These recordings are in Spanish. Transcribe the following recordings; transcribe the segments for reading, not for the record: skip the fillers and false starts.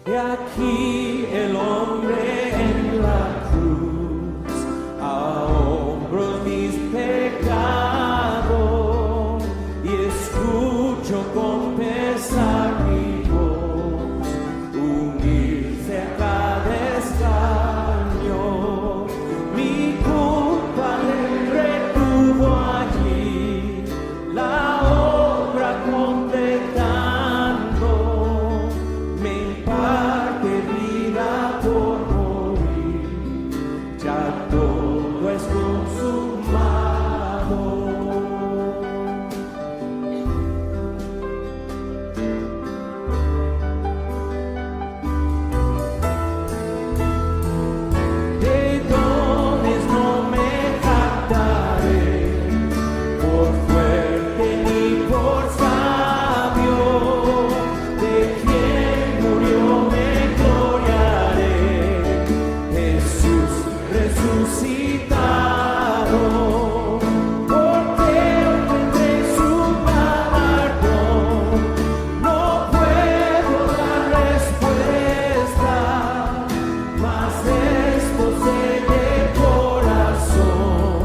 He aquí el hombre en la cruz, a hombros mis pecados, y escucho con pesar mi voz, unirse a cada escaño. Mi culpa le retuvo allí, la obra completando, me imparte vida por morir, ya todo es consumado. De dones no me jactaré, por fuerte ni por sabio, de quien murió me gloriaré, Jesús resucitado, porque obtendré su galardón. No puedo dar respuesta, mas esto sé de corazón: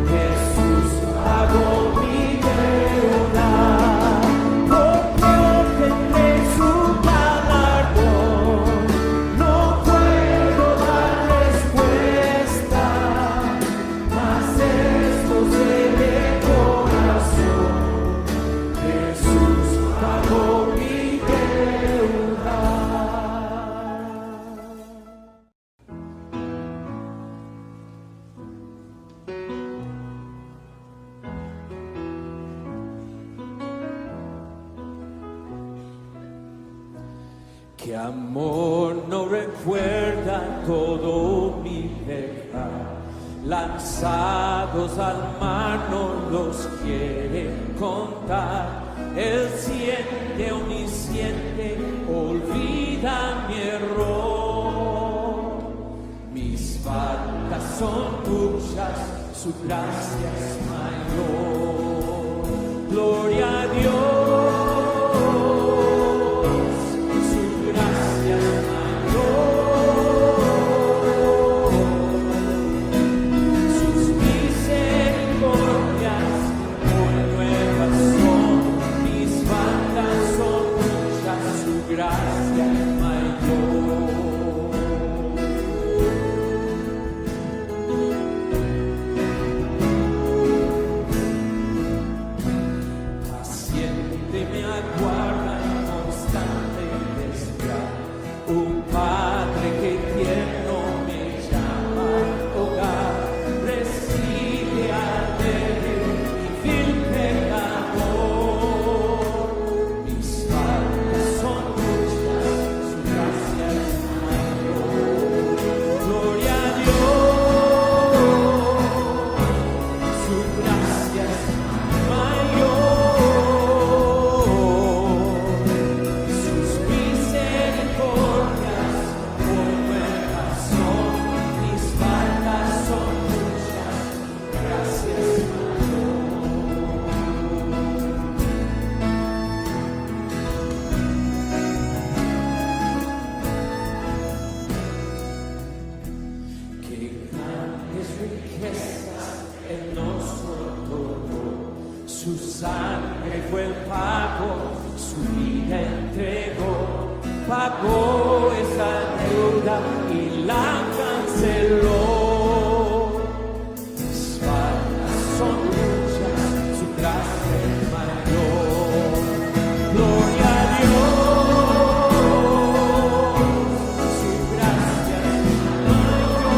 Jesús pagó mi deuda, porque obtendré su galardón. No puedo dar respuesta, mas esto sé de corazón: Jesús pagó mi deuda. Que amor no recuerda todo mi pecado, lanzados al mar no los quiere contar. Él siente, omnisciente, olvida mi error. Mis faltas son muchas, su gracia es mayor. Gloria a Dios. Un Padre que tierno me llama hogar, recibe al débil y vil pecador. Mis faltas son muchas, su gracia es mayor. Gloria a Dios, su gracia es mayor. Sus misericordias por nuevas son, mis faltas son muchas, gracias Que grandes riquezas Él nos otorgó, su sangre fue el pago, su vida entregó, pagó esa deuda y la canceló. Mis faltas son muchas, su gracia es mayor. Gloria a Dios, su gracia es mayor.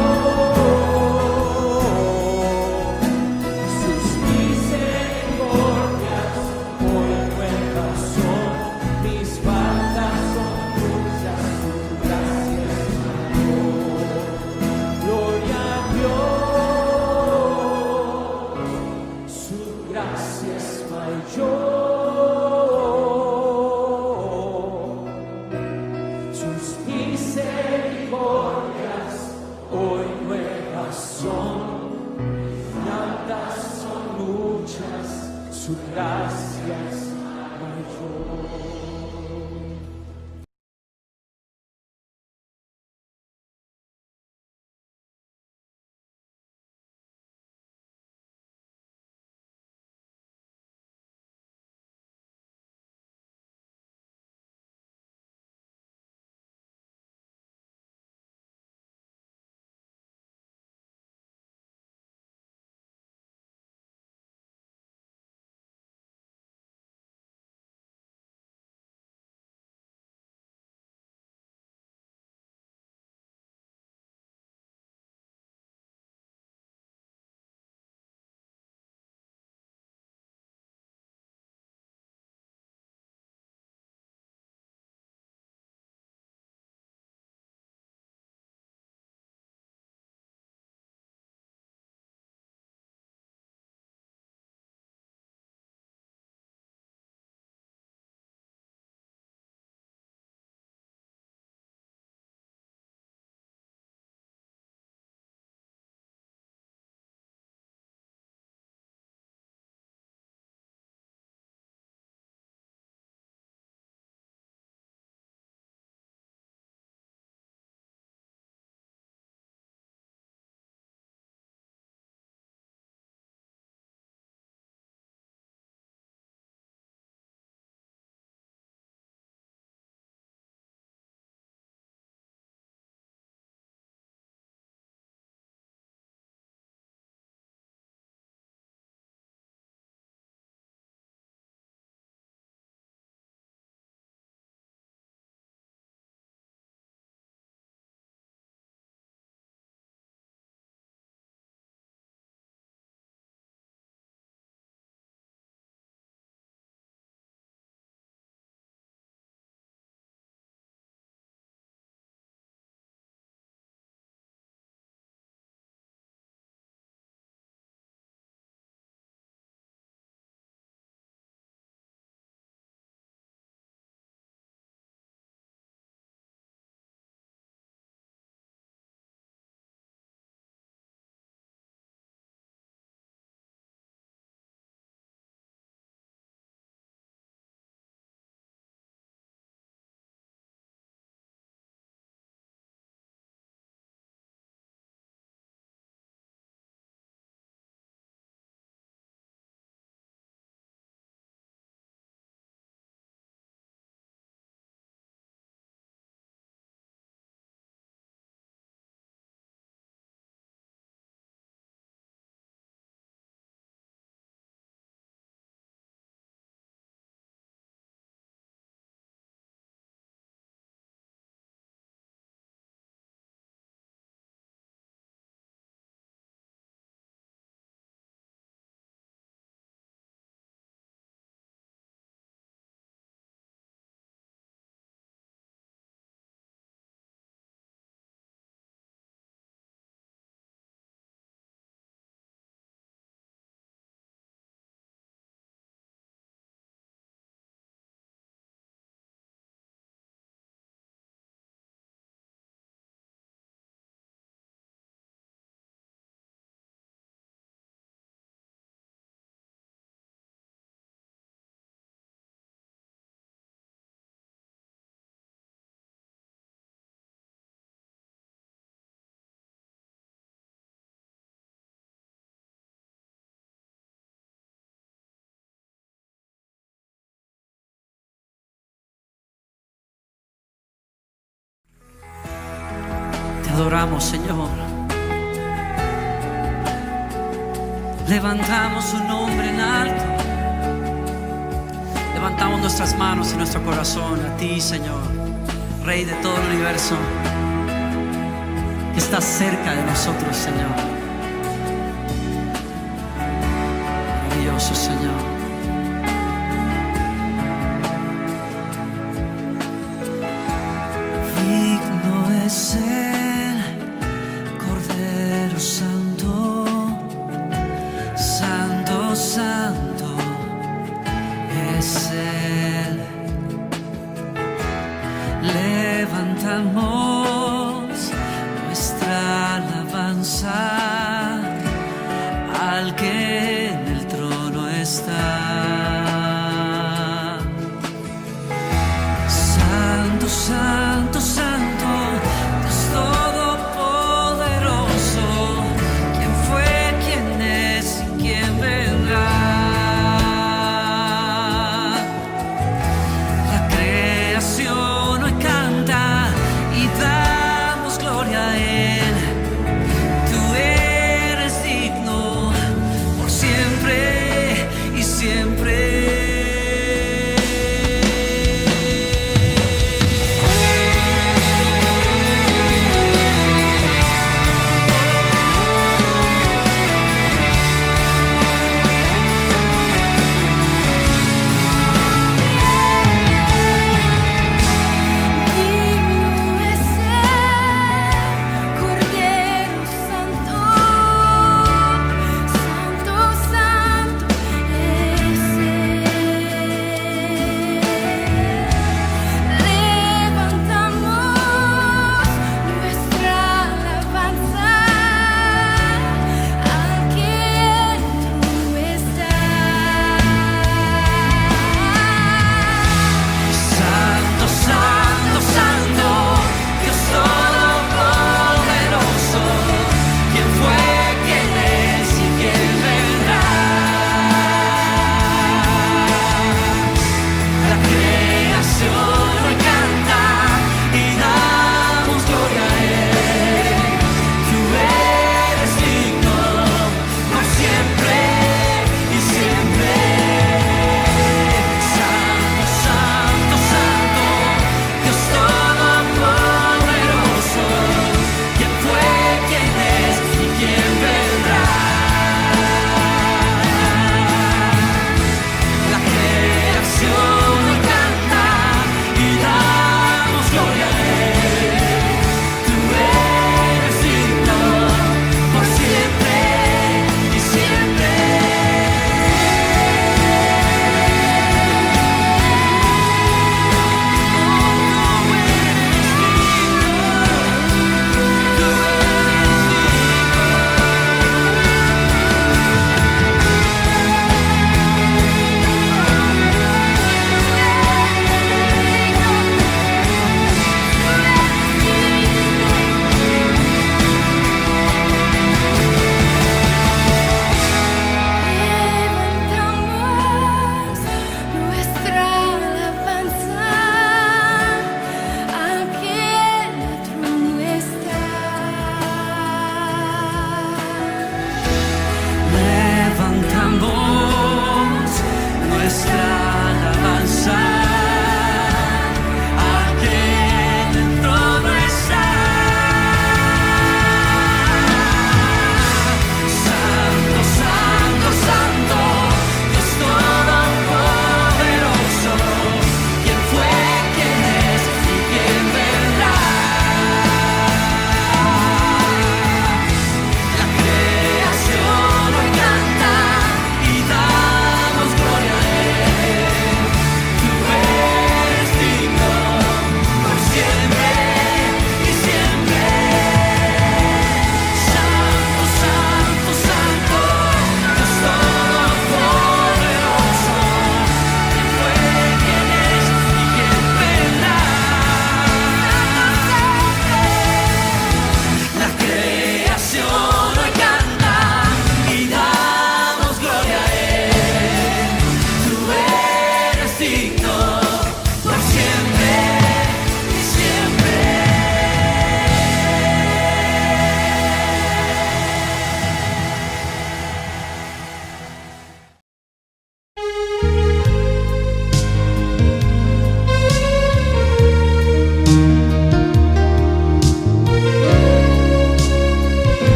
Sus misericordias hoy nuevas son, mis faltas son muchas, su gracia es mayor. Gloria a Dios, su gracia es mayor. Sus misericordias hoy nuevas son, tantas son muchas, su gracia es mayor. adoramos, Señor. Levantamos su nombre en alto. Levantamos nuestras manos y nuestro corazón a ti, Señor, Rey de todo el universo, que estás cerca de nosotros, Señor. Maravilloso, Señor. Digno es el Cordero Santo, Santo, Santo es Él. Levantamos nuestra alabanza al que en el trono está. Santo, Santo, Santo, Dios Todopoderoso, ¿quién fue, quién es y quién vendrá? La creación hoy canta y da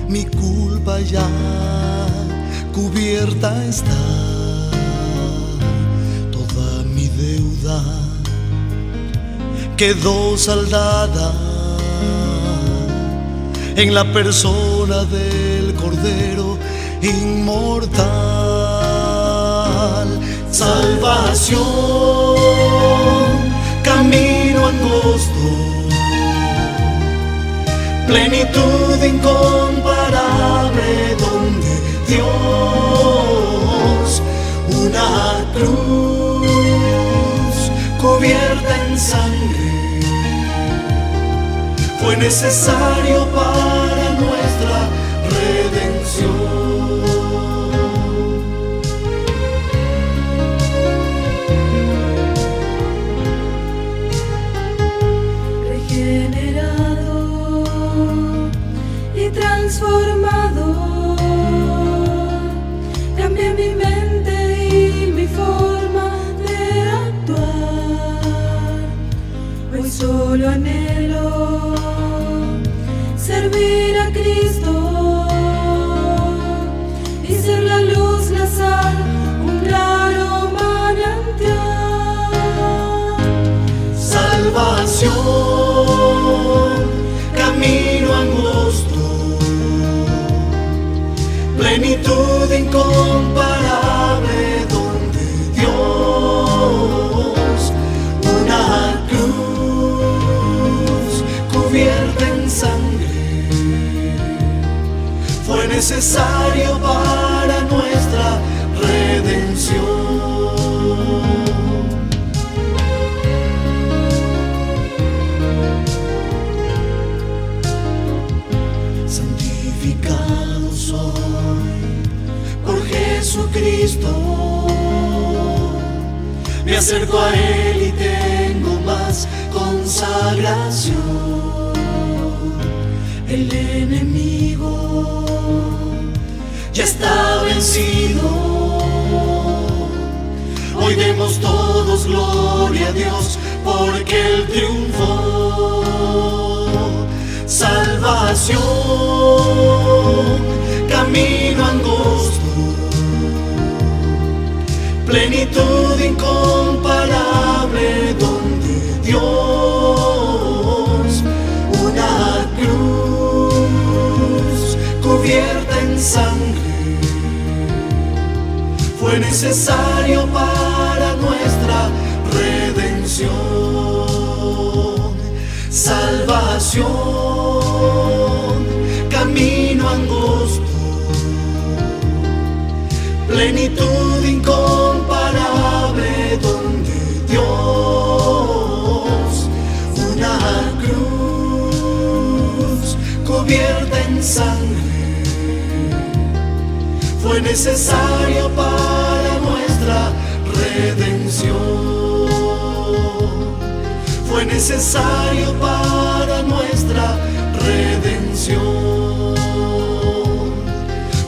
mi culpa ya cubierta está, toda mi deuda quedó saldada en la persona del Cordero inmortal. Salvación, camino angosto, plenitud incomparable donde Dios, una cruz cubierta en sangre, fue necesario para nuestra redención. Regenerado y transformado, cambié mi mente y mi forma de actuar. Hoy solo anhelo servir a Cristo y ser la luz, la sal, un claro manantial. Salvación, camino angosto, plenitud incomparable donde Dios, una cruz cubierta en sangre, fue necesario para nuestra redención. Santificado soy por Jesucristo, me acerco a Él y tengo más consagración. El enemigo ya está vencido, hoy demos todos gloria a Dios porque Él triunfó. Salvación, camino angosto, plenitud incomparable donde Dios, una cruz cubierta en sangre, fue necesario para nuestra redención. Salvación, camino angosto, plenitud incomparable donde Dios, una cruz cubierta en sangre, fue necesario para nuestra redención. Fue necesario para nuestra redención.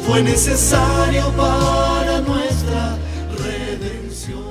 Fue necesario para nuestra redención.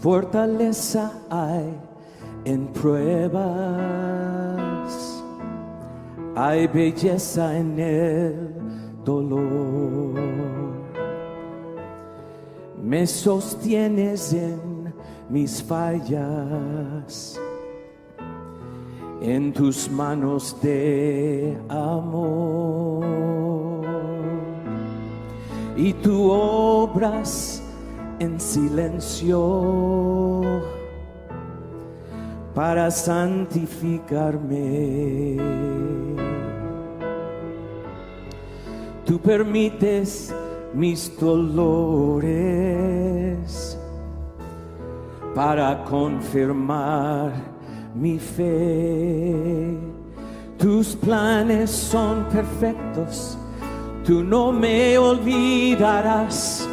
Fortaleza hay en pruebas, hay belleza en el dolor. Me sostienes en mis fallas, en tus manos de amor, y tú obras en silencio para santificarme. Tú permites mis dolores para confirmar mi fe. Tus planes son perfectos, tú no me olvidarás.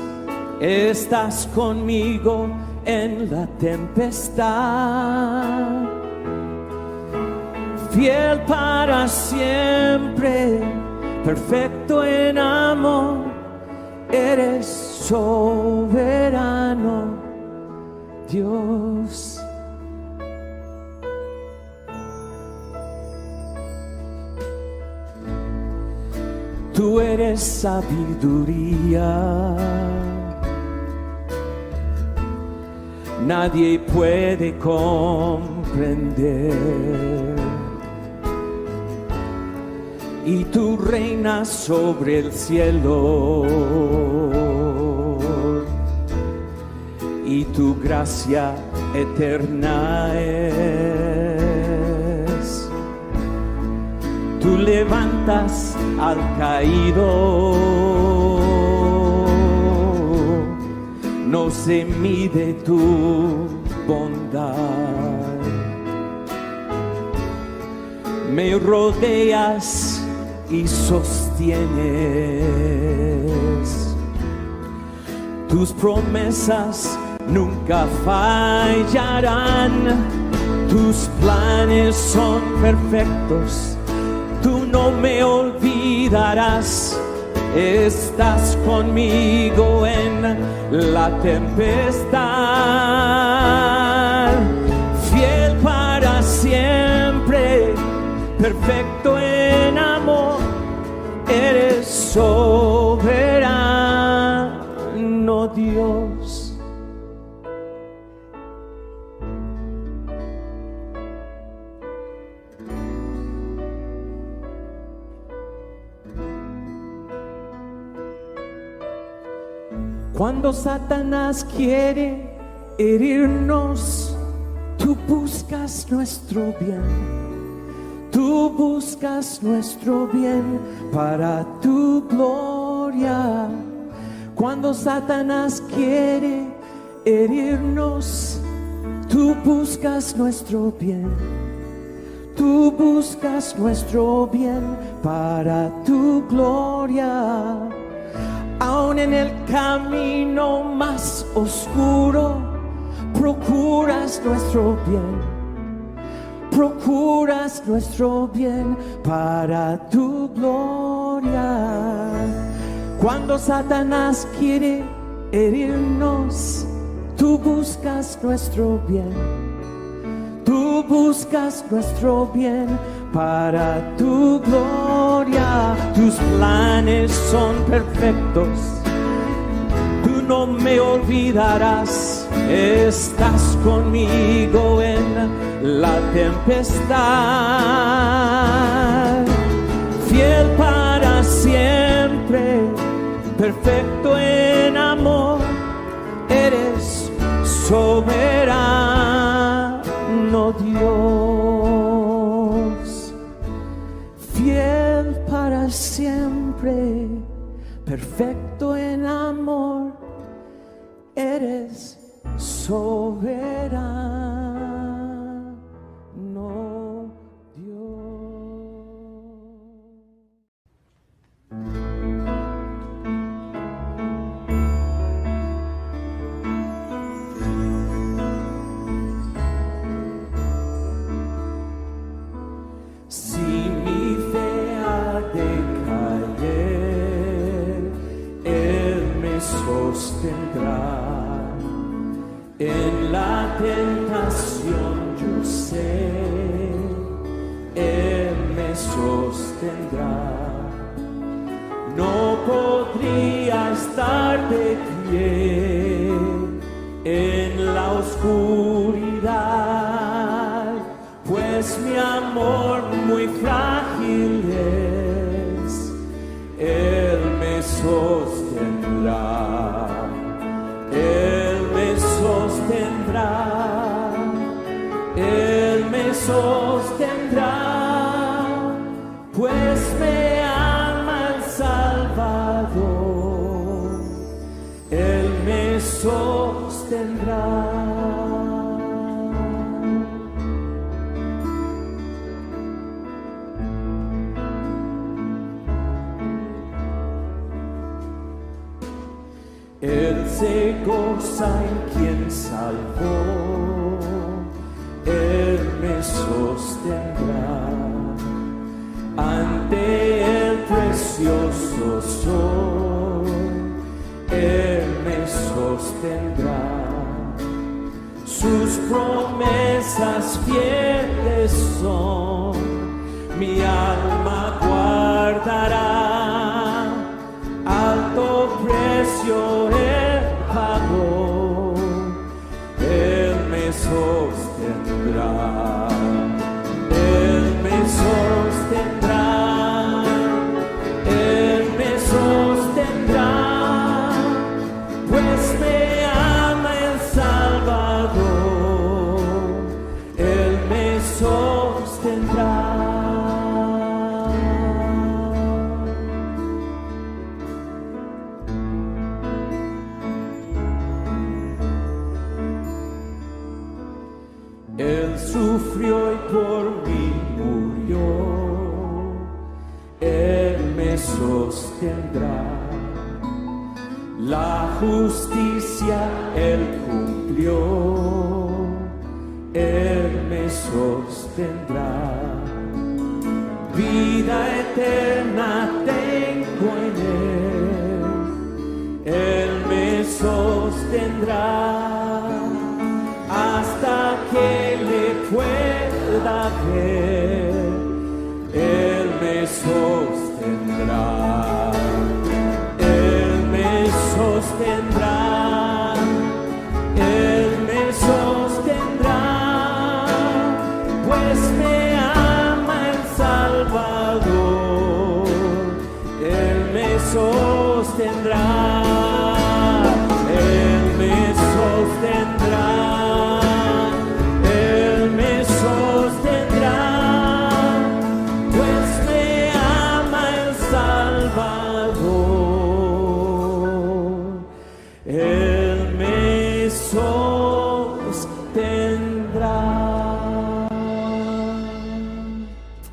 Estás conmigo en la tempestad, fiel para siempre, perfecto en amor, eres soberano, Dios. Tú eres sabiduría, nadie puede comprender, y tú reinas sobre el cielo, y tu gracia eterna es. Tú levantas al caído, no se mide tu bondad. Me rodeas y sostienes, tus promesas nunca fallarán, tus planes son perfectos, tú no me olvidarás. Estás conmigo en la tempestad, fiel para siempre, perfecto en amor, eres soberano, Dios. Cuando Satanás quiere herirnos, tú buscas nuestro bien. Tú buscas nuestro bien para tu gloria. Cuando Satanás quiere herirnos, tú buscas nuestro bien. Tú buscas nuestro bien para tu gloria. Aún en el camino más oscuro, procuras nuestro bien. Procuras nuestro bien para tu gloria. Cuando Satanás quiere herirnos, tú buscas nuestro bien. Tú buscas nuestro bien para tu gloria. Tus planes son perfectos, tú no me olvidarás. Estás conmigo en la tempestad, fiel para siempre, perfecto en amor, eres soberano, Dios. Fiel para siempre, perfecto en amor, eres soberano, Dios. Si mi fe ha de caer, Él me sostendrá. En la tentación yo sé, Él me sostendrá. No podría estar de pie en la oscuridad, pues mi amor muy frágil es. Él me sostendrá, Él me sostendrá, Él me sostendrá, pues me ama el Salvador, Él me sostendrá. Él se goza en quien salvó, Él me sostendrá. Ante el precioso sol, Él me sostendrá. Sus promesas fieles son, mi alma guardará. Alto precio Él pagó, Él me sostendrá, Él me sostendrá, Él me sostendrá, pues me ama el Salvador, Él me sostendrá. Él sufrió y por mí murió, Él me sostendrá. La justicia Él cumplió, Él me sostendrá. Vida eterna tengo en Él, Él me sostendrá. Hasta que le pueda ver, Él me sostendrá, Él me sostendrá, Él me sostendrá, pues me ama el Salvador, Él me sostendrá, Él me sostendrá.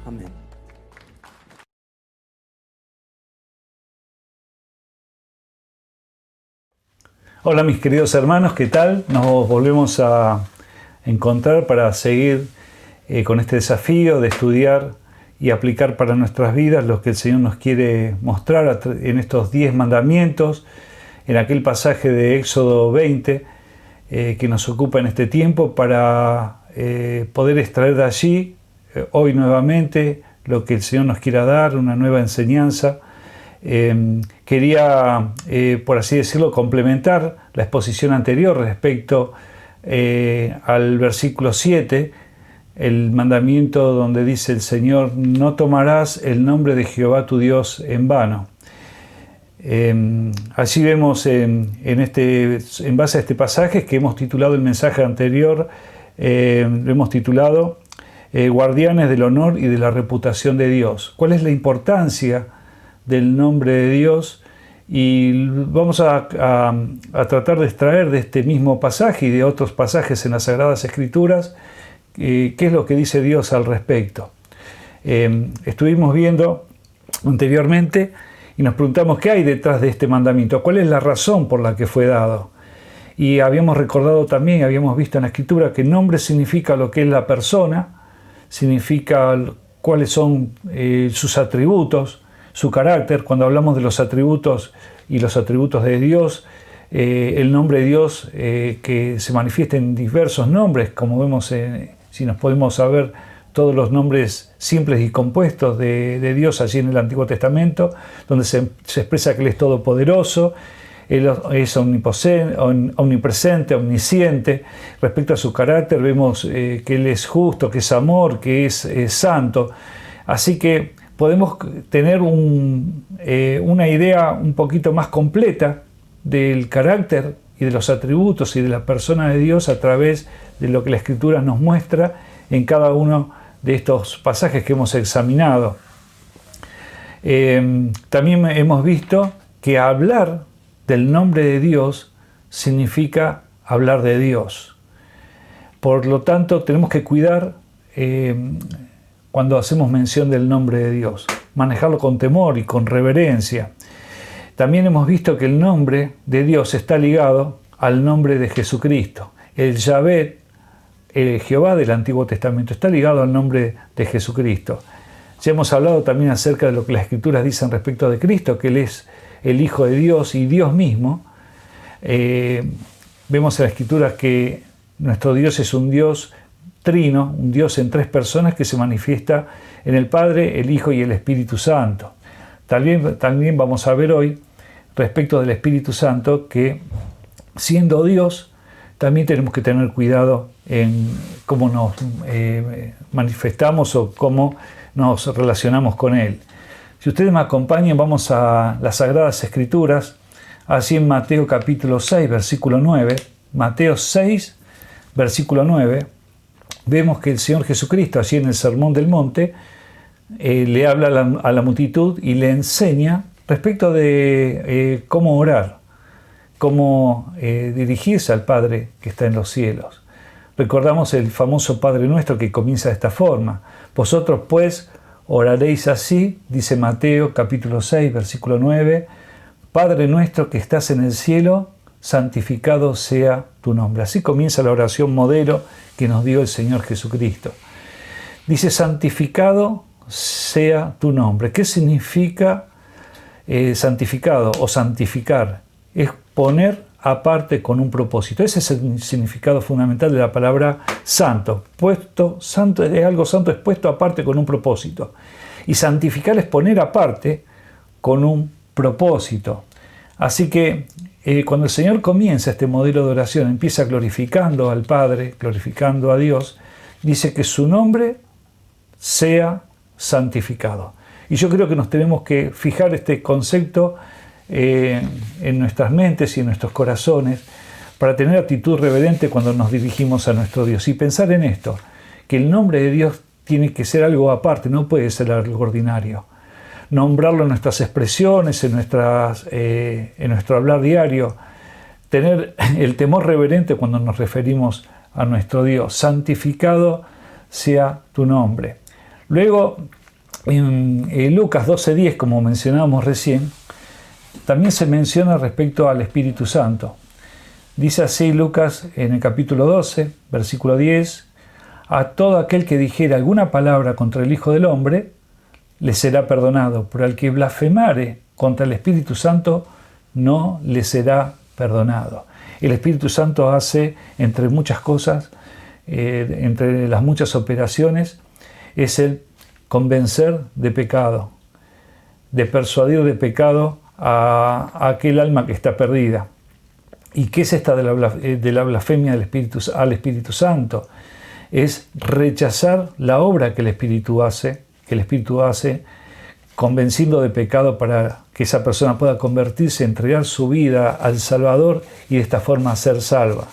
Amén. Hola mis queridos hermanos, ¿qué tal? Nos volvemos a encontrar para seguir con este desafío de estudiar y aplicar para nuestras vidas lo que el Señor nos quiere mostrar en estos 10 mandamientos, en aquel pasaje de Éxodo 20 que nos ocupa en este tiempo para poder extraer de allí hoy nuevamente lo que el Señor nos quiera dar, una nueva enseñanza. Quería, por así decirlo, complementar la exposición anterior respecto al versículo 7, el mandamiento donde dice el Señor: no tomarás el nombre de Jehová tu Dios en vano. Allí vemos en base a este pasaje que hemos titulado el mensaje anterior, lo hemos titulado Guardianes del honor y de la reputación de Dios. ¿Cuál es la importancia del nombre de Dios? Y vamos a tratar de extraer de este mismo pasaje y de otros pasajes en las Sagradas Escrituras qué es lo que dice Dios al respecto. Estuvimos viendo anteriormente y nos preguntamos qué hay detrás de este mandamiento, cuál es la razón por la que fue dado. Y habíamos recordado también, habíamos visto en la Escritura que nombre significa lo que es la persona, significa cuáles son sus atributos, su carácter. Cuando hablamos de los atributos y los atributos de Dios, el nombre de Dios que se manifiesta en diversos nombres, como vemos si nos podemos saber todos los nombres simples y compuestos de Dios allí en el Antiguo Testamento, donde se expresa que Él es todopoderoso, Él es omnipresente, omnisciente. Respecto a su carácter vemos que Él es justo, que es amor, que es santo. Así que podemos tener una idea un poquito más completa del carácter y de los atributos y de la persona de Dios a través de lo que la Escritura nos muestra en cada uno de estos pasajes que hemos examinado. También hemos visto que hablar del nombre de Dios significa hablar de Dios. Por lo tanto, tenemos que cuidar cuando hacemos mención del nombre de Dios, manejarlo con temor y con reverencia. También hemos visto que el nombre de Dios está ligado al nombre de Jesucristo. El Yahvé, el Jehová del Antiguo Testamento, está ligado al nombre de Jesucristo. Ya hemos hablado también acerca de lo que las Escrituras dicen respecto de Cristo, que Él es el Hijo de Dios y Dios mismo. Vemos en las Escrituras que nuestro Dios es un Dios trino, un Dios en tres personas que se manifiesta en el Padre, el Hijo y el Espíritu Santo. También vamos a ver hoy, respecto del Espíritu Santo, que siendo Dios, también tenemos que tener cuidado en cómo nos manifestamos o cómo nos relacionamos con Él. Si ustedes me acompañan, vamos a las Sagradas Escrituras, así en Mateo capítulo 6, versículo 9. Mateo 6, versículo 9, vemos que el Señor Jesucristo, allí en el Sermón del Monte, le habla a la multitud y le enseña respecto de cómo orar, cómo dirigirse al Padre que está en los cielos. Recordamos el famoso Padre Nuestro que comienza de esta forma. Vosotros pues oraréis así, dice Mateo capítulo 6, versículo 9, Padre nuestro que estás en el cielo, santificado sea tu nombre. Así comienza la oración modelo que nos dio el Señor Jesucristo. Dice, santificado sea tu nombre. ¿Qué significa santificado o santificar? Es poner aparte con un propósito. Ese es el significado fundamental de la palabra santo. Santo es algo santo, es puesto aparte con un propósito. Y santificar es poner aparte con un propósito. Así que cuando el Señor comienza este modelo de oración, empieza glorificando al Padre, glorificando a Dios, dice que su nombre sea santificado. Y yo creo que nos tenemos que fijar este concepto en nuestras mentes y en nuestros corazones para tener actitud reverente cuando nos dirigimos a nuestro Dios. Y pensar en esto, que el nombre de Dios tiene que ser algo aparte, no puede ser algo ordinario. Nombrarlo en nuestras expresiones, en nuestro hablar diario, tener el temor reverente cuando nos referimos a nuestro Dios. Santificado sea tu nombre. Luego, en Lucas 12:10, como mencionábamos recién, también se menciona respecto al Espíritu Santo. Dice así Lucas en el capítulo 12, versículo 10, a todo aquel que dijere alguna palabra contra el Hijo del Hombre, le será perdonado, pero al que blasfemare contra el Espíritu Santo, no le será perdonado. El Espíritu Santo hace, entre muchas cosas, entre las muchas operaciones, es el convencer de pecado, de persuadir de pecado a aquel alma que está perdida. ¿Y qué es esta de la blasfemia al Espíritu Santo? Es rechazar la obra que el Espíritu hace, convenciendo de pecado para que esa persona pueda convertirse, entregar su vida al Salvador y de esta forma ser salva.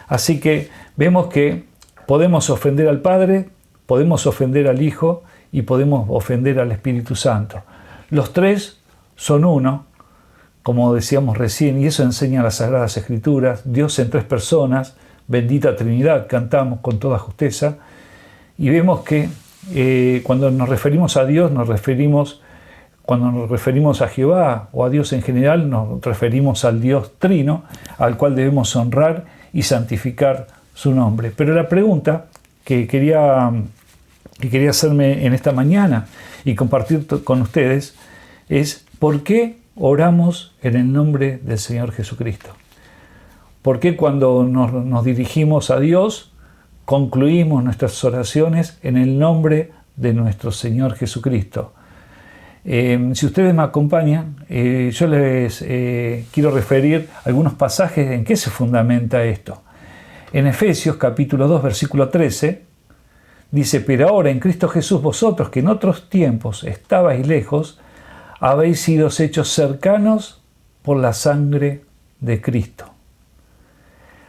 Así que vemos que podemos ofender al Padre, podemos ofender al Hijo y podemos ofender al Espíritu Santo. Los tres son uno, como decíamos recién, y eso enseña las Sagradas Escrituras. Dios en tres personas, bendita Trinidad, cantamos con toda justeza, y vemos que cuando nos referimos a Dios, cuando nos referimos a Jehová o a Dios en general, nos referimos al Dios Trino, al cual debemos honrar y santificar su nombre. Pero la pregunta que quería hacerme en esta mañana y compartir con ustedes es: ¿por qué oramos en el nombre del Señor Jesucristo? ¿Por qué cuando nos dirigimos a Dios concluimos nuestras oraciones en el nombre de nuestro Señor Jesucristo? Si ustedes me acompañan, yo les quiero referir algunos pasajes en qué se fundamenta esto. En Efesios capítulo 2, versículo 13, dice: pero ahora en Cristo Jesús vosotros, que en otros tiempos estabais lejos, habéis sido hechos cercanos por la sangre de Cristo.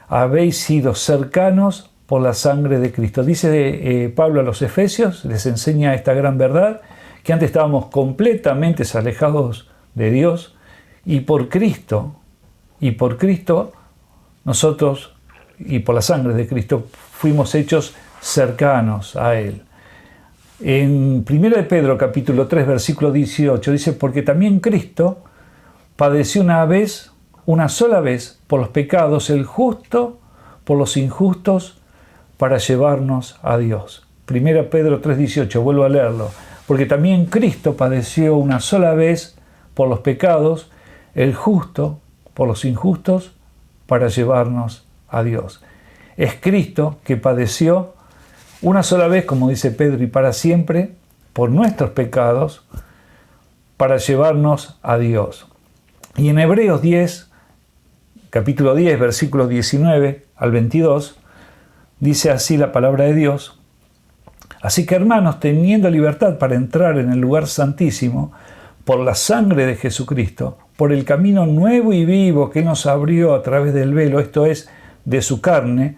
Habéis sido cercanos por la sangre de Cristo. Dice Pablo a los Efesios, les enseña esta gran verdad, que antes estábamos completamente alejados de Dios, y por Cristo nosotros, y por la sangre de Cristo, fuimos hechos cercanos a Él. En 1 de Pedro capítulo 3 versículo 18 dice: porque también Cristo padeció una sola vez por los pecados, el justo por los injustos, para llevarnos a Dios. 1 Pedro 3:18, vuelvo a leerlo. Porque también Cristo padeció una sola vez por los pecados, el justo por los injustos, para llevarnos a Dios. Es Cristo que padeció una sola vez, como dice Pedro, y para siempre, por nuestros pecados, para llevarnos a Dios. Y en Hebreos 10, capítulo 10, versículos 19 al 22, dice así la palabra de Dios: así que, hermanos, teniendo libertad para entrar en el lugar santísimo, por la sangre de Jesucristo, por el camino nuevo y vivo que nos abrió a través del velo, esto es, de su carne,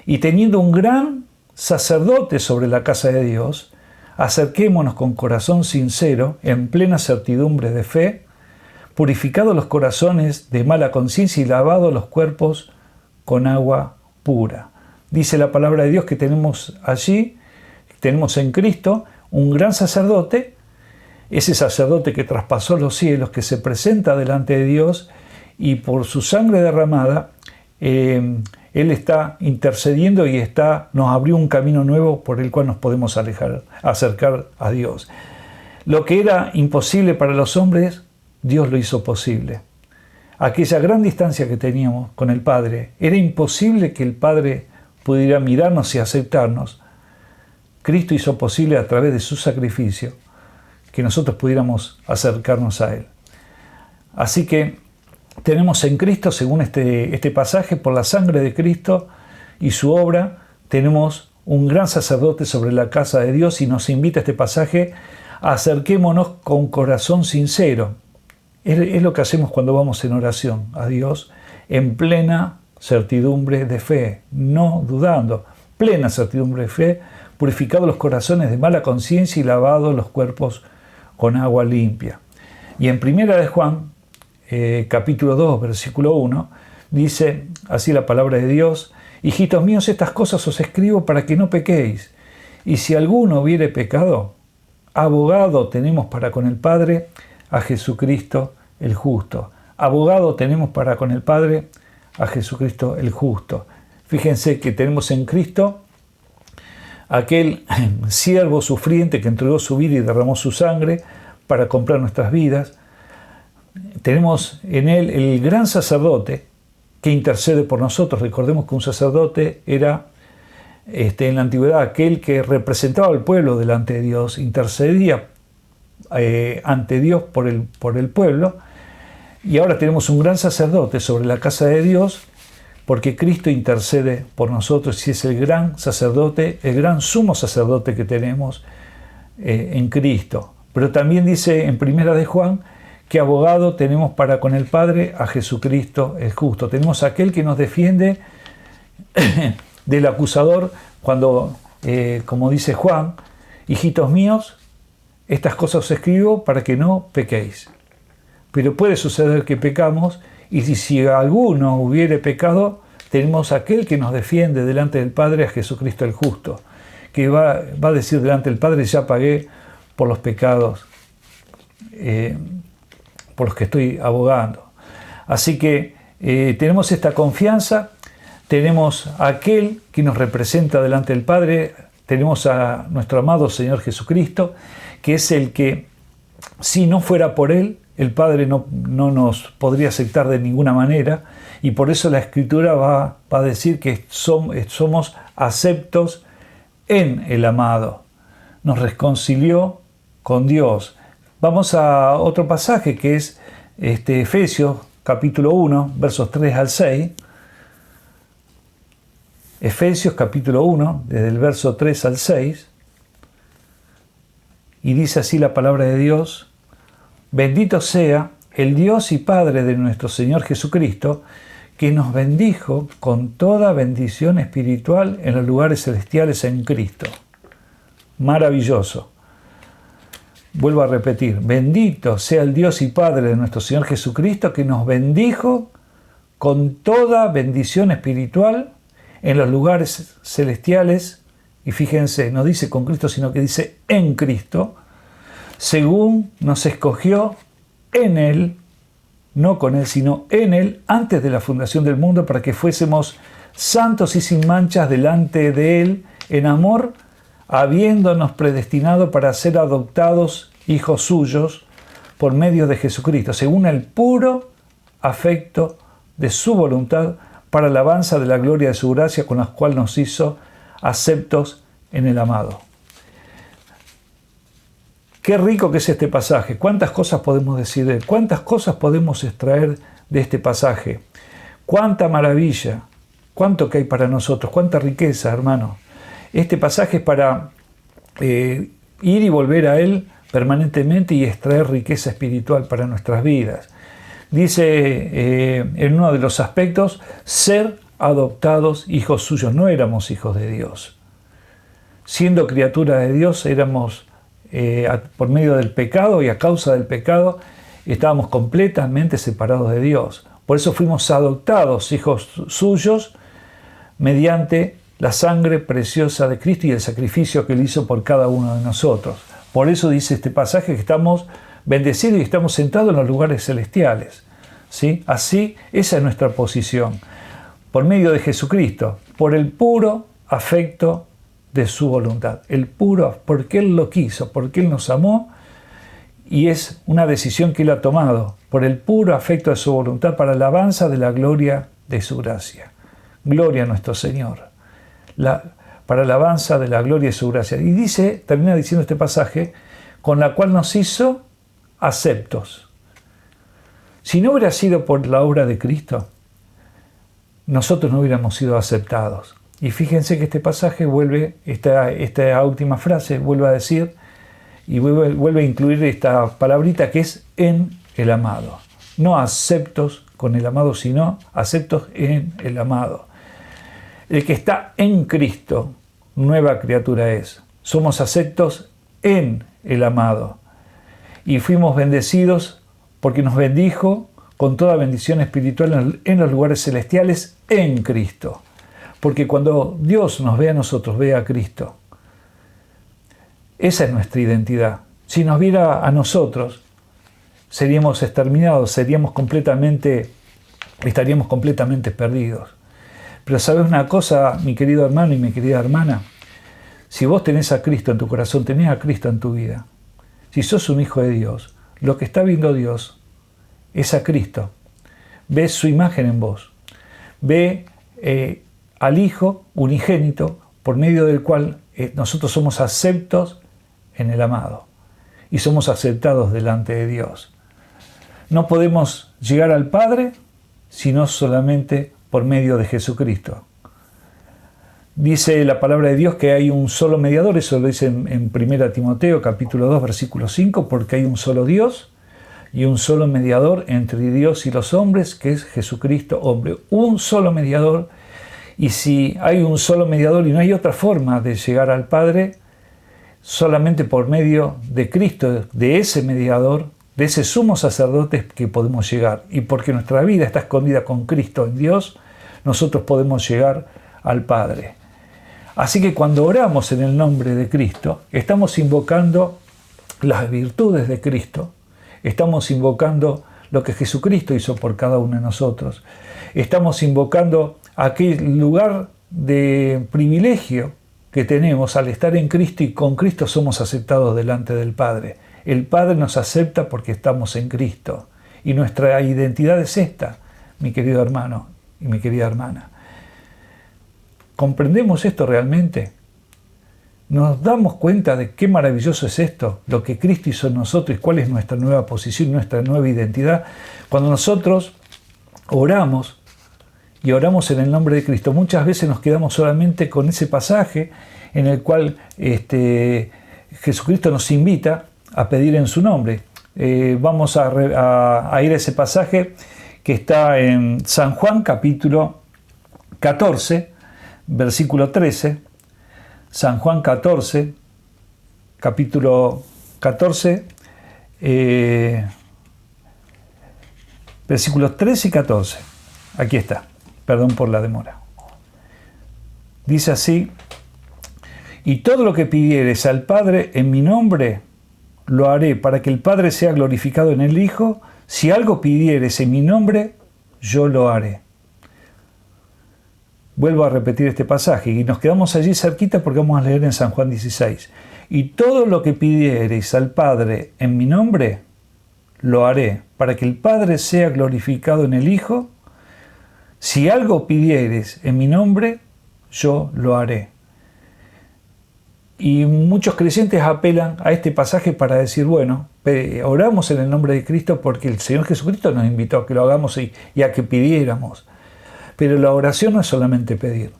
y teniendo un gran sacerdote sobre la casa de Dios, acerquémonos con corazón sincero, en plena certidumbre de fe, purificados los corazones de mala conciencia y lavados los cuerpos con agua pura. Dice la palabra de Dios que tenemos allí, tenemos en Cristo un gran sacerdote, ese sacerdote que traspasó los cielos, que se presenta delante de Dios, y por su sangre derramada, Él está intercediendo y nos abrió un camino nuevo por el cual nos podemos acercar a Dios. Lo que era imposible para los hombres, Dios lo hizo posible. Aquella gran distancia que teníamos con el Padre, era imposible que el Padre pudiera mirarnos y aceptarnos. Cristo hizo posible a través de su sacrificio que nosotros pudiéramos acercarnos a Él. Así que tenemos en Cristo, según este pasaje, por la sangre de Cristo y su obra, tenemos un gran sacerdote sobre la casa de Dios, y nos invita este pasaje a acerquémonos con corazón sincero. Es lo que hacemos cuando vamos en oración a Dios, en plena certidumbre de fe, no dudando, plena certidumbre de fe, purificados los corazones de mala conciencia y lavados los cuerpos con agua limpia. Y en 1 de Juan, capítulo 2, versículo 1, dice así la palabra de Dios: hijitos míos, estas cosas os escribo para que no pequéis. Y si alguno hubiere pecado, abogado tenemos para con el Padre, a Jesucristo el justo. Abogado tenemos para con el Padre, a Jesucristo el justo. Fíjense que tenemos en Cristo aquel siervo sufriente que entregó su vida y derramó su sangre para comprar nuestras vidas. Tenemos en Él el gran sacerdote que intercede por nosotros. Recordemos que un sacerdote era en la antigüedad aquel que representaba al pueblo delante de Dios, intercedía ante Dios por el pueblo. Y ahora tenemos un gran sacerdote sobre la casa de Dios, porque Cristo intercede por nosotros y es el gran sacerdote, el gran sumo sacerdote que tenemos en Cristo. Pero también dice en 1 de Juan que abogado tenemos para con el Padre, a Jesucristo el justo. Tenemos aquel que nos defiende del acusador cuando, como dice Juan: hijitos míos, estas cosas os escribo para que no pequéis. Pero puede suceder que pecamos, y si alguno hubiere pecado, tenemos aquel que nos defiende delante del Padre, a Jesucristo el justo, que va a decir delante del Padre: ya pagué por los pecados por los que estoy abogando. Así que tenemos esta confianza, tenemos a aquel que nos representa delante del Padre, tenemos a nuestro amado Señor Jesucristo, que es el que, si no fuera por Él, el Padre no nos podría aceptar de ninguna manera, y por eso la Escritura va a decir que somos aceptos en el amado. Nos reconcilió con Dios. Vamos a otro pasaje que es Efesios capítulo 1, versos 3 al 6. Efesios capítulo 1, desde el verso 3 al 6. Y dice así la palabra de Dios: bendito sea el Dios y Padre de nuestro Señor Jesucristo, que nos bendijo con toda bendición espiritual en los lugares celestiales en Cristo. Maravilloso. Vuelvo a repetir: bendito sea el Dios y Padre de nuestro Señor Jesucristo, que nos bendijo con toda bendición espiritual en los lugares celestiales. Y fíjense, no dice con Cristo, sino que dice en Cristo, según nos escogió en Él, no con Él, sino en Él, antes de la fundación del mundo, para que fuésemos santos y sin manchas delante de Él, en amor, habiéndonos predestinado para ser adoptados hijos suyos por medio de Jesucristo, según el puro afecto de su voluntad, para alabanza de la gloria de su gracia, con la cual nos hizo aceptos en el amado. Qué rico que es este pasaje. Cuántas cosas podemos decir de él, cuántas cosas podemos extraer de este pasaje. Cuánta maravilla, cuánto que hay para nosotros, cuánta riqueza, hermano. Este pasaje es para ir y volver a él permanentemente y extraer riqueza espiritual para nuestras vidas. Dice en uno de los aspectos, ser adoptados hijos suyos. No éramos hijos de Dios. Siendo criatura de Dios, éramos por medio del pecado, y a causa del pecado estábamos completamente separados de Dios. Por eso fuimos adoptados hijos suyos mediante la sangre preciosa de Cristo y el sacrificio que Él hizo por cada uno de nosotros. Por eso dice este pasaje que estamos bendecidos y estamos sentados en los lugares celestiales. ¿Sí? Así, esa es nuestra posición. Por medio de Jesucristo, por el puro afecto de su voluntad. El puro, porque Él lo quiso, porque Él nos amó, y es una decisión que Él ha tomado, por el puro afecto de su voluntad, para alabanza de la gloria de su gracia. Gloria a nuestro Señor. Para alabanza de la gloria de su gracia. Y dice, termina diciendo este pasaje, con la cual nos hizo aceptos. Si no hubiera sido por la obra de Cristo, nosotros no hubiéramos sido aceptados. Y fíjense que este pasaje vuelve, esta última frase, vuelve a decir, y vuelve a incluir esta palabrita que es en el amado. No aceptos con el amado, sino aceptos en el amado. El que está en Cristo, nueva criatura es. Somos aceptos en el amado. Y fuimos bendecidos porque nos bendijo con toda bendición espiritual en los lugares celestiales en Cristo. Porque cuando Dios nos ve a nosotros, ve a Cristo. Esa es nuestra identidad. Si nos viera a nosotros, seríamos exterminados, estaríamos completamente perdidos. Pero ¿sabes una cosa, mi querido hermano y mi querida hermana? Si vos tenés a Cristo en tu corazón, tenés a Cristo en tu vida. Si sos un hijo de Dios, lo que está viendo Dios es a Cristo. Ve su imagen en vos. Ve al Hijo unigénito, por medio del cual nosotros somos aceptos en el amado. Y somos aceptados delante de Dios. No podemos llegar al Padre sino solamente por medio de Jesucristo. Dice la palabra de Dios que hay un solo mediador, eso lo dice en 1 Timoteo capítulo 2 versículo 5, porque hay un solo Dios y un solo mediador entre Dios y los hombres, que es Jesucristo hombre. Un solo mediador, y si hay un solo mediador y no hay otra forma de llegar al Padre, solamente por medio de Cristo, de ese mediador, de ese sumo sacerdote que podemos llegar. Y porque nuestra vida está escondida con Cristo en Dios, nosotros podemos llegar al Padre. Así que cuando oramos en el nombre de Cristo, estamos invocando las virtudes de Cristo, estamos invocando lo que Jesucristo hizo por cada uno de nosotros, estamos invocando aquel lugar de privilegio que tenemos al estar en Cristo, y con Cristo somos aceptados delante del Padre. El Padre nos acepta porque estamos en Cristo. Y nuestra identidad es esta, mi querido hermano y mi querida hermana. ¿Comprendemos esto realmente? ¿Nos damos cuenta de qué maravilloso es esto? Lo que Cristo hizo en nosotros y cuál es nuestra nueva posición, nuestra nueva identidad. Cuando nosotros oramos y oramos en el nombre de Cristo, muchas veces nos quedamos solamente con ese pasaje en el cual Jesucristo nos invita a pedir en su nombre. Vamos a ir a ese pasaje que está en San Juan capítulo 14, versículo 13. San Juan 14, capítulo 14, versículos 13 y 14. Aquí está, perdón por la demora. Dice así: y todo lo que pidieres al Padre en mi nombre, lo haré para que el Padre sea glorificado en el Hijo. Si algo pidieres en mi nombre, yo lo haré. Vuelvo a repetir este pasaje y nos quedamos allí cerquita porque vamos a leer en San Juan 16. Y todo lo que pidiereis al Padre en mi nombre, lo haré, para que el Padre sea glorificado en el Hijo. Si algo pidiereis en mi nombre, yo lo haré. Y muchos creyentes apelan a este pasaje para decir, bueno, oramos en el nombre de Cristo porque el Señor Jesucristo nos invitó a que lo hagamos y a que pidiéramos. Pero la oración no es solamente pedir.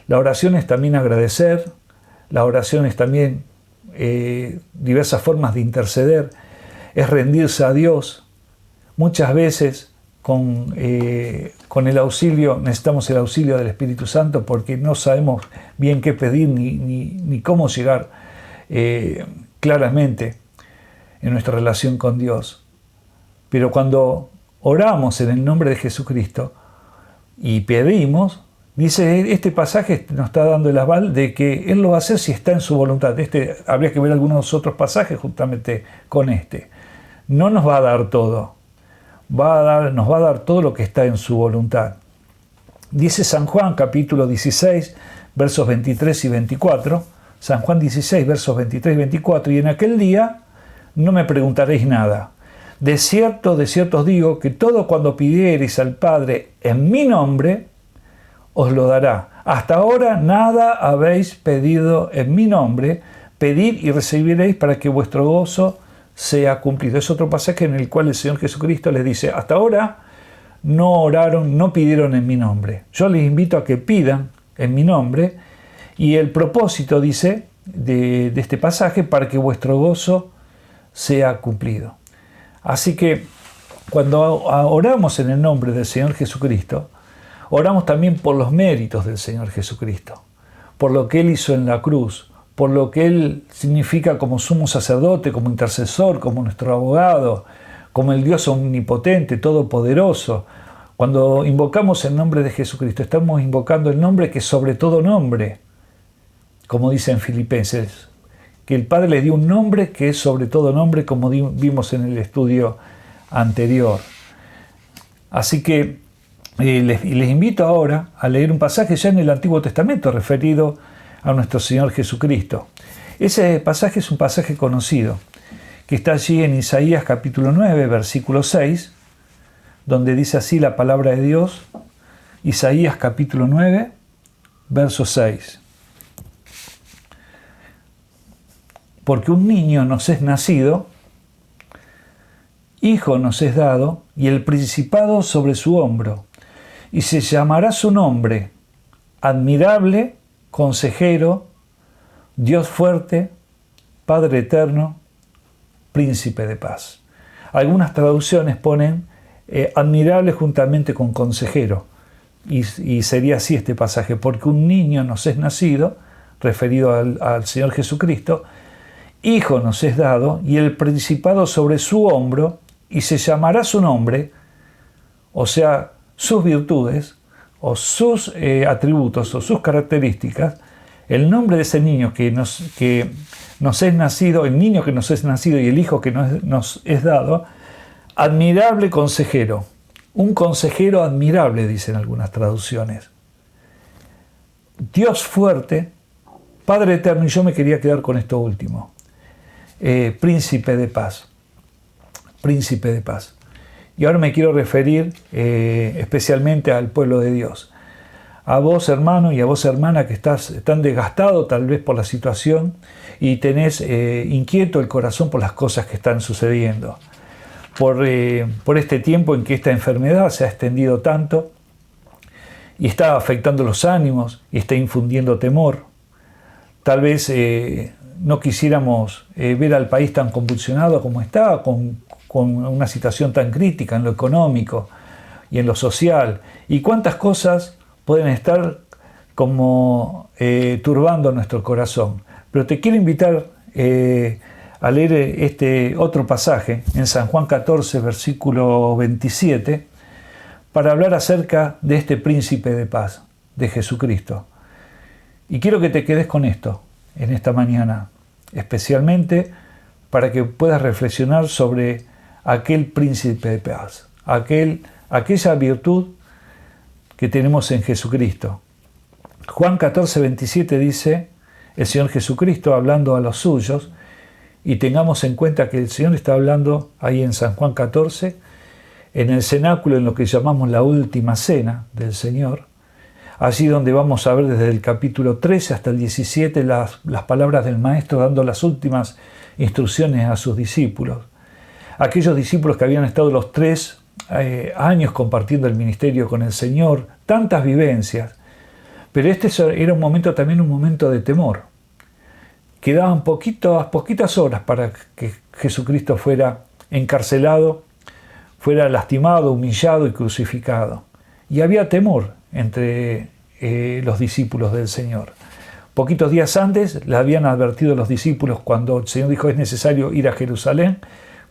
La oración es también agradecer, la oración es también diversas formas de interceder, es rendirse a Dios. Muchas veces con el auxilio, necesitamos el auxilio del Espíritu Santo porque no sabemos bien qué pedir ni cómo llegar claramente en nuestra relación con Dios. Pero cuando oramos en el nombre de Jesucristo y pedimos, dice este pasaje, nos está dando el aval de que Él lo va a hacer si está en su voluntad. Habría que ver algunos otros pasajes justamente con este. No nos va a dar todo. Nos va a dar todo lo que está en su voluntad. Dice San Juan capítulo 16, versos 23 y 24. San Juan 16, versos 23 y 24. Y en aquel día no me preguntaréis nada. De cierto os digo que todo cuando pidiereis al Padre en mi nombre, os lo dará. Hasta ahora nada habéis pedido en mi nombre. Pedid y recibiréis para que vuestro gozo sea cumplido. Es otro pasaje en el cual el Señor Jesucristo les dice, hasta ahora no oraron, no pidieron en mi nombre. Yo les invito a que pidan en mi nombre. Y el propósito, dice, de este pasaje, para que vuestro gozo sea cumplido. Así que cuando oramos en el nombre del Señor Jesucristo, oramos también por los méritos del Señor Jesucristo, por lo que Él hizo en la cruz, por lo que Él significa como sumo sacerdote, como intercesor, como nuestro abogado, como el Dios omnipotente, todopoderoso. Cuando invocamos el nombre de Jesucristo, estamos invocando el nombre que es sobre todo nombre, como dice en Filipenses, que el Padre le dio un nombre que es sobre todo nombre, como vimos en el estudio anterior. Así que les invito ahora a leer un pasaje ya en el Antiguo Testamento referido a nuestro Señor Jesucristo. Ese pasaje es un pasaje conocido, que está allí en Isaías capítulo 9, versículo 6, donde dice así la palabra de Dios. Isaías capítulo 9, verso 6. Porque un niño nos es nacido, hijo nos es dado, y el principado sobre su hombro, y se llamará su nombre, admirable, consejero, Dios fuerte, Padre eterno, príncipe de paz. Algunas traducciones ponen admirable juntamente con consejero, y sería así este pasaje, porque un niño nos es nacido, referido al Señor Jesucristo, hijo nos es dado, y el principado sobre su hombro, y se llamará su nombre, o sea, sus virtudes, o sus atributos, o sus características. El nombre de ese niño que nos es nacido, el niño que nos es nacido y el hijo que nos es dado, admirable consejero. Un consejero admirable, dicen algunas traducciones. Dios fuerte, Padre eterno, y yo me quería quedar con esto último. príncipe de paz. Príncipe de paz. Y ahora me quiero referir especialmente al pueblo de Dios. A vos, hermano, y a vos, hermana, que estás tan desgastado tal vez por la situación y tenés inquieto el corazón por las cosas que están sucediendo. Por este tiempo en que esta enfermedad se ha extendido tanto y está afectando los ánimos y está infundiendo temor. Tal vez no quisiéramos ver al país tan convulsionado como está, con una situación tan crítica en lo económico y en lo social. Y cuántas cosas pueden estar como turbando nuestro corazón. Pero te quiero invitar a leer este otro pasaje en San Juan 14, versículo 27, para hablar acerca de este príncipe de paz, de Jesucristo. Y quiero que te quedes con esto en esta mañana, especialmente para que puedas reflexionar sobre aquel príncipe de paz, aquella virtud que tenemos en Jesucristo. Juan 14, 27 dice, el Señor Jesucristo hablando a los suyos, y tengamos en cuenta que el Señor está hablando ahí en San Juan 14, en el cenáculo, en lo que llamamos la última cena del Señor, allí donde vamos a ver desde el capítulo 13 hasta el 17 las palabras del Maestro dando las últimas instrucciones a sus discípulos. Aquellos discípulos que habían estado los 3 años compartiendo el ministerio con el Señor, tantas vivencias, pero este era también un momento de temor. Quedaban poquitas horas para que Jesucristo fuera encarcelado, fuera lastimado, humillado y crucificado. Y había temor entre los discípulos del Señor. Poquitos días antes le habían advertido los discípulos cuando el Señor dijo es necesario ir a Jerusalén,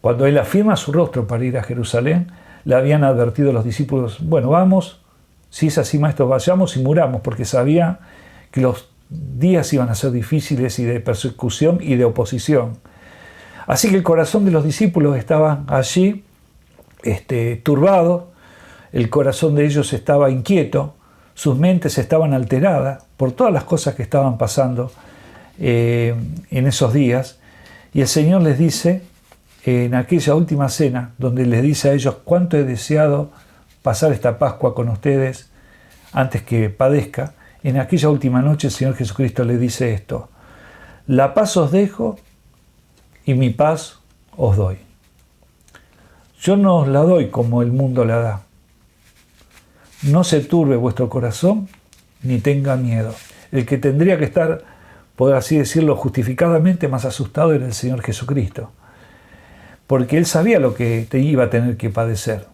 cuando Él afirma su rostro para ir a Jerusalén, le habían advertido los discípulos, bueno, vamos, si es así, Maestro, vayamos y muramos, porque sabía que los días iban a ser difíciles y de persecución y de oposición. Así que el corazón de los discípulos estaba allí, turbado, el corazón de ellos estaba inquieto, sus mentes estaban alteradas por todas las cosas que estaban pasando en esos días. Y el Señor les dice, en aquella última cena, donde les dice a ellos cuánto he deseado pasar esta Pascua con ustedes antes que padezca, en aquella última noche el Señor Jesucristo le dice esto: la paz os dejo y mi paz os doy. Yo no os la doy como el mundo la da. No se turbe vuestro corazón ni tenga miedo. El que tendría que estar, por así decirlo, justificadamente más asustado era el Señor Jesucristo, porque Él sabía lo que iba a tener que padecer.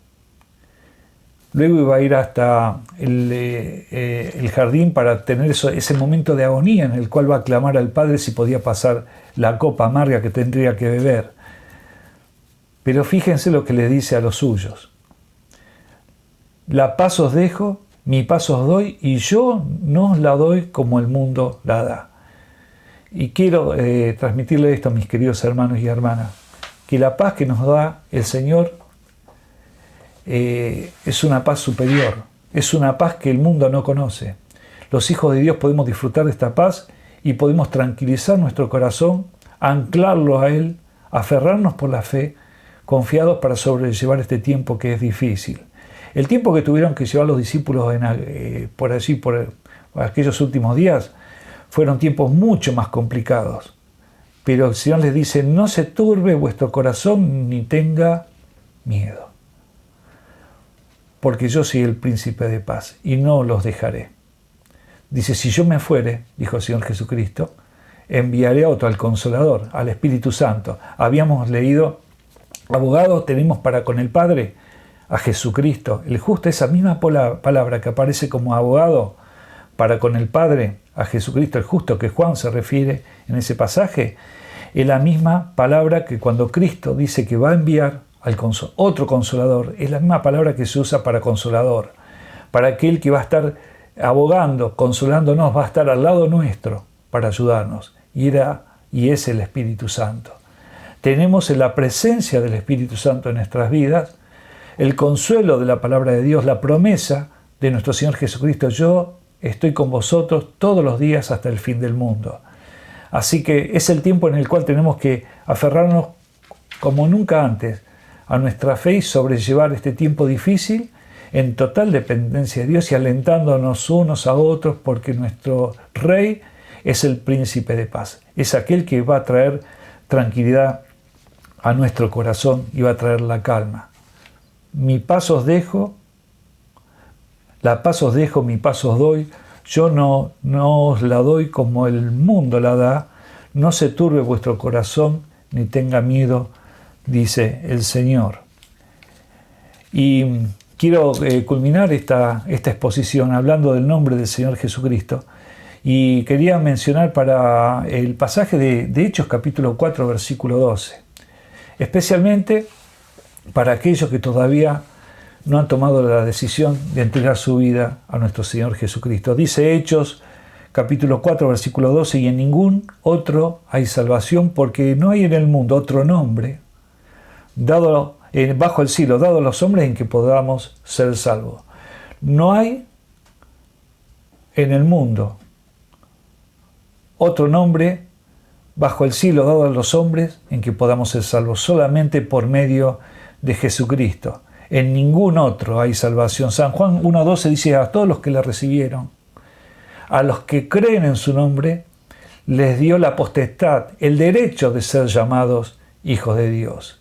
Luego iba a ir hasta el jardín para tener ese momento de agonía en el cual va a clamar al Padre si podía pasar la copa amarga que tendría que beber. Pero fíjense lo que le dice a los suyos: la paz os dejo, mi paz os doy, y yo no os la doy como el mundo la da. Y quiero transmitirle esto a mis queridos hermanos y hermanas, que la paz que nos da el Señor es una paz superior, es una paz que el mundo no conoce. Los hijos de Dios podemos disfrutar de esta paz y podemos tranquilizar nuestro corazón, anclarlo a Él, aferrarnos por la fe, confiados para sobrellevar este tiempo que es difícil. El tiempo que tuvieron que llevar los discípulos por aquellos últimos días fueron tiempos mucho más complicados. Pero el Señor les dice, no se turbe vuestro corazón ni tenga miedo, porque yo soy el príncipe de paz y no los dejaré. Dice, si yo me fuere, dijo el Señor Jesucristo, enviaré a otro, al Consolador, al Espíritu Santo. Habíamos leído, abogado tenemos para con el Padre, a Jesucristo, el justo. Esa misma palabra que aparece como abogado para con el Padre, a Jesucristo el justo, que Juan se refiere en ese pasaje, es la misma palabra que cuando Cristo dice que va a enviar otro Consolador, es la misma palabra que se usa para Consolador, para aquel que va a estar abogando, consolándonos, va a estar al lado nuestro para ayudarnos, y es el Espíritu Santo. Tenemos en la presencia del Espíritu Santo en nuestras vidas el consuelo de la palabra de Dios, la promesa de nuestro Señor Jesucristo: yo estoy con vosotros todos los días hasta el fin del mundo. Así que es el tiempo en el cual tenemos que aferrarnos como nunca antes a nuestra fe y sobrellevar este tiempo difícil en total dependencia de Dios y alentándonos unos a otros, porque nuestro Rey es el príncipe de paz. Es aquel que va a traer tranquilidad a nuestro corazón y va a traer la calma. Mi paz os dejo, la paz os dejo, mi paz os doy. Yo no os la doy como el mundo la da. No se turbe vuestro corazón ni tenga miedo, dice el Señor. Y quiero culminar esta exposición hablando del nombre del Señor Jesucristo. Y quería mencionar para el pasaje de Hechos capítulo 4, versículo 12. Especialmente para aquellos que todavía no han tomado la decisión de entregar su vida a nuestro Señor Jesucristo. Dice Hechos capítulo 4, versículo 12, y en ningún otro hay salvación, porque no hay en el mundo otro nombre dado bajo el cielo, dado a los hombres en que podamos ser salvos. No hay en el mundo otro nombre bajo el cielo dado a los hombres en que podamos ser salvos, solamente por medio de Jesucristo. En ningún otro hay salvación. San Juan 1:12 dice: a todos los que le recibieron, a los que creen en su nombre, les dio la potestad, el derecho de ser llamados hijos de Dios.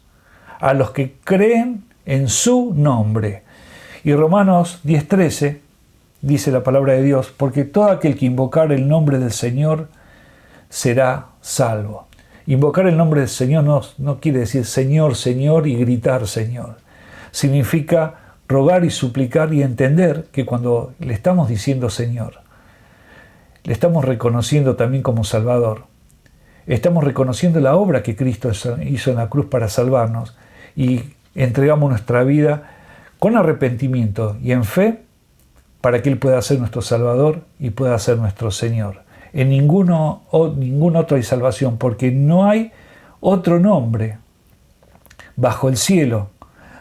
A los que creen en su nombre. Y Romanos 10:13 dice la palabra de Dios: porque todo aquel que invocar el nombre del Señor será salvo. Invocar el nombre del Señor no quiere decir Señor, Señor y gritar Señor. Significa rogar y suplicar y entender que cuando le estamos diciendo Señor, le estamos reconociendo también como Salvador. Estamos reconociendo la obra que Cristo hizo en la cruz para salvarnos y entregamos nuestra vida con arrepentimiento y en fe para que Él pueda ser nuestro Salvador y pueda ser nuestro Señor. En ningún otro hay salvación, porque no hay otro nombre bajo el cielo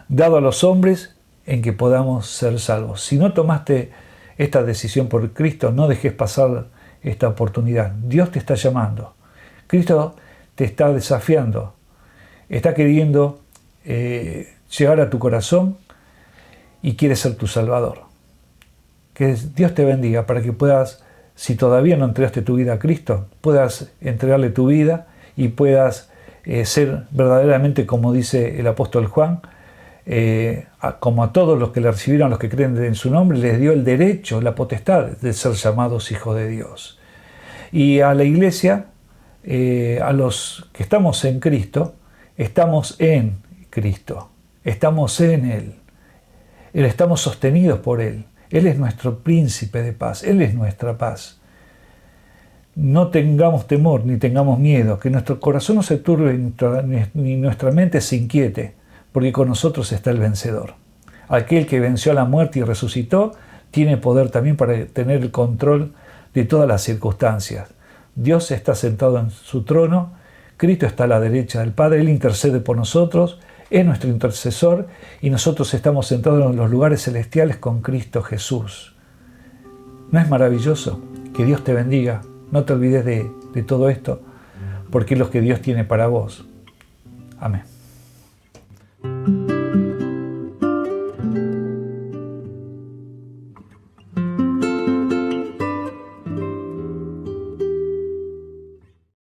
dado a los hombres en que podamos ser salvos. Si no tomaste esta decisión por Cristo, no dejes pasar esta oportunidad. Dios te está llamando. Cristo te está desafiando. Está queriendo llegar a tu corazón y quiere ser tu Salvador. Que Dios te bendiga para que puedas, si todavía no entregaste tu vida a Cristo, puedas entregarle tu vida y puedas ser verdaderamente, como dice el apóstol Juan, como a todos los que le recibieron, los que creen en su nombre, les dio el derecho, la potestad de ser llamados hijos de Dios. Y a la iglesia, a los que estamos en Cristo, estamos en Cristo, estamos en Él, estamos sostenidos por Él. Él es nuestro príncipe de paz, Él es nuestra paz. No tengamos temor ni tengamos miedo, que nuestro corazón no se turbe ni nuestra mente se inquiete, porque con nosotros está el vencedor. Aquel que venció a la muerte y resucitó, tiene poder también para tener el control de todas las circunstancias. Dios está sentado en su trono, Cristo está a la derecha del Padre, Él intercede por nosotros, es nuestro intercesor y nosotros estamos sentados en los lugares celestiales con Cristo Jesús. ¿No es maravilloso? Que Dios te bendiga. No te olvides de todo esto, porque es lo que Dios tiene para vos. Amén.